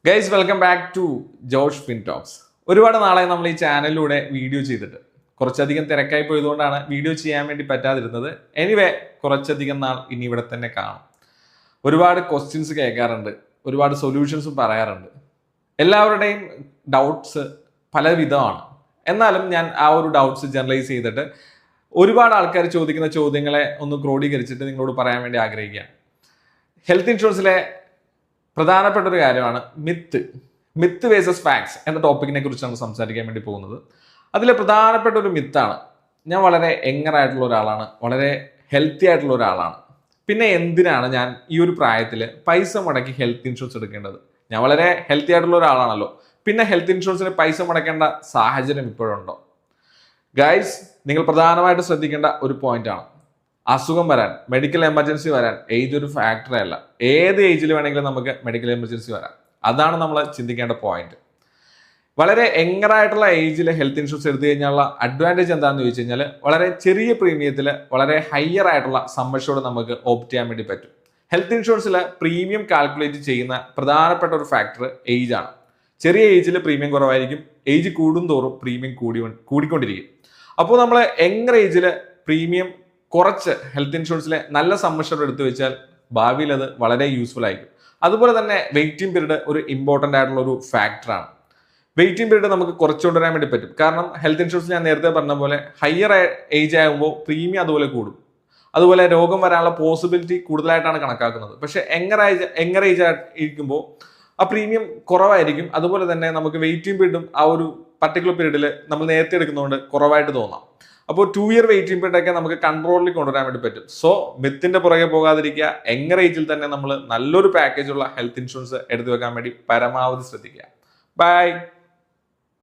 Guys welcome back to George Fin talks. ഒരുപാട് നാളായി നമ്മൾ ഈ ചാനലിലൂടെ വീഡിയോ ചെയ്തിട്ട് കുറച്ചധികം തിരക്കായി പോയതുകൊണ്ടാണ് വീഡിയോ ചെയ്യാൻ വേണ്ടി പറ്റാതിരുന്നത്. എനിവേ കുറച്ചധികം നാൾ ഇനി ഇവിടെ തന്നെ കാണും. ഒരുപാട് ക്വസ്റ്റ്യൻസ് കേൾക്കാറുണ്ട്, ഒരുപാട് സൊല്യൂഷൻസും പറയാറുണ്ട്. എല്ലാവരുടെയും ഡൗട്ട്സ് പല വിധമാണ്. എന്നാലും ഞാൻ ആ ഒരു ഡൗട്ട്സ് ജനറലൈസ് ചെയ്തിട്ട് ഒരുപാട് ആൾക്കാർ ചോദിക്കുന്ന ചോദ്യങ്ങളെ ഒന്ന് ക്രോഡീകരിച്ചിട്ട് നിങ്ങളോട് പറയാൻ വേണ്ടി ആഗ്രഹിക്കുകയാണ്. ഹെൽത്ത് ഇൻഷുറൻസിലെ പ്രധാനപ്പെട്ട ഒരു കാര്യമാണ് മിത്ത് വേഴ്സസ് ഫാക്ട്സ് എന്ന ടോപ്പിക്കിനെ കുറിച്ചാണ് സംസാരിക്കാൻ വേണ്ടി പോകുന്നത്. അതിലെ പ്രധാനപ്പെട്ട ഒരു മിത്താണ്, ഞാൻ വളരെ യങ്ങറായിട്ടുള്ള ഒരാളാണ്, വളരെ ഹെൽത്തി ആയിട്ടുള്ള ഒരാളാണ്, പിന്നെ എന്തിനാണ് ഞാൻ ഈ ഒരു പ്രായത്തിൽ പൈസ മുടക്കി ഹെൽത്ത് ഇൻഷുറൻസ് എടുക്കേണ്ടത്? ഞാൻ വളരെ ഹെൽത്തി ആയിട്ടുള്ള ഒരാളാണല്ലോ, പിന്നെ ഹെൽത്ത് ഇൻഷുറൻസിന് പൈസ മുടക്കേണ്ട സാഹചര്യം ഇപ്പോഴുണ്ടോ? ഗൈസ്, നിങ്ങൾ പ്രധാനമായിട്ട് ശ്രദ്ധിക്കേണ്ട ഒരു പോയിന്റാണ്, അസുഖം വരാൻ, മെഡിക്കൽ എമർജൻസി വരാൻ ഏജ് ഒരു ഫാക്ടറേ അല്ല. ഏത് ഏജിൽ വേണമെങ്കിലും നമുക്ക് മെഡിക്കൽ എമർജൻസി വരാം. അതാണ് നമ്മൾ ചിന്തിക്കേണ്ട പോയിന്റ്. വളരെ യങ്ങറായിട്ടുള്ള ഏജിൽ ഹെൽത്ത് ഇൻഷുറൻസ് എടുത്തു കഴിഞ്ഞാലുള്ള അഡ്വാൻറ്റേജ് എന്താണെന്ന് ചോദിച്ചു കഴിഞ്ഞാൽ, വളരെ ചെറിയ പ്രീമിയത്തിൽ വളരെ ഹയർ ആയിട്ടുള്ള സമ്മർഷോട് നമുക്ക് ഓപ്റ്റ് ചെയ്യാൻ വേണ്ടി പറ്റും. ഹെൽത്ത് ഇൻഷുറൻസിൽ പ്രീമിയം കാൽക്കുലേറ്റ് ചെയ്യുന്ന പ്രധാനപ്പെട്ട ഒരു ഫാക്ടർ ഏജ് ആണ്. ചെറിയ ഏജിൽ പ്രീമിയം കുറവായിരിക്കും, ഏജ് കൂടുന്തോറും പ്രീമിയം കൂടിക്കൊണ്ടിരിക്കും. അപ്പോൾ നമ്മൾ യങ്ങർ ഏജിൽ പ്രീമിയം കുറച്ച് ഹെൽത്ത് ഇൻഷുറൻസിലെ നല്ല സമ്മർഷോട് എടുത്തു വെച്ചാൽ ഭാവിയിൽ അത് വളരെ യൂസ്ഫുൾ ആയിരിക്കും. അതുപോലെ തന്നെ വെയിറ്റിംഗ് പീരീഡ് ഒരു ഇമ്പോർട്ടൻ്റ് ആയിട്ടുള്ള ഒരു ഫാക്ടറാണ്. വെയിറ്റിംഗ് പീരീഡ് നമുക്ക് കുറച്ചുകൊണ്ടുവരാൻ വേണ്ടി പറ്റും. കാരണം ഹെൽത്ത് ഇൻഷുറൻസ് ഞാൻ നേരത്തെ പറഞ്ഞ പോലെ ഹയർ ഏജ് ആകുമ്പോൾ പ്രീമിയം അതുപോലെ കൂടും. അതുപോലെ രോഗം വരാനുള്ള പോസിബിലിറ്റി കൂടുതലായിട്ടാണ് കണക്കാക്കുന്നത്. പക്ഷെ യങ്ങർ ഏജ് ഇരിക്കുമ്പോൾ ആ പ്രീമിയം കുറവായിരിക്കും. അതുപോലെ തന്നെ നമുക്ക് വെയിറ്റിംഗ് പീരീഡും ആ ഒരു പർട്ടിക്കുലർ പീരീഡിൽ നമ്മൾ നേരത്തെ എടുക്കുന്നതുകൊണ്ട് കുറവായിട്ട് തോന്നാം. അപ്പോൾ 2 ഇയർ വെയിറ്റിംഗ് പീരീഡ് ഒക്കെ നമുക്ക് കൺട്രോളിൽ കൊണ്ടുവരാൻ വേണ്ടി പറ്റും. സോ മിത്തിന്റെ പുറകെ പോകാതിരിക്കുക. യങ്ങർ ഏജിൽ തന്നെ നമ്മൾ നല്ലൊരു പാക്കേജുള്ള ഹെൽത്ത് ഇൻഷുറൻസ് എടുത്തു വെക്കാൻ വേണ്ടി പരമാവധി ശ്രദ്ധിക്കുക. ബൈ.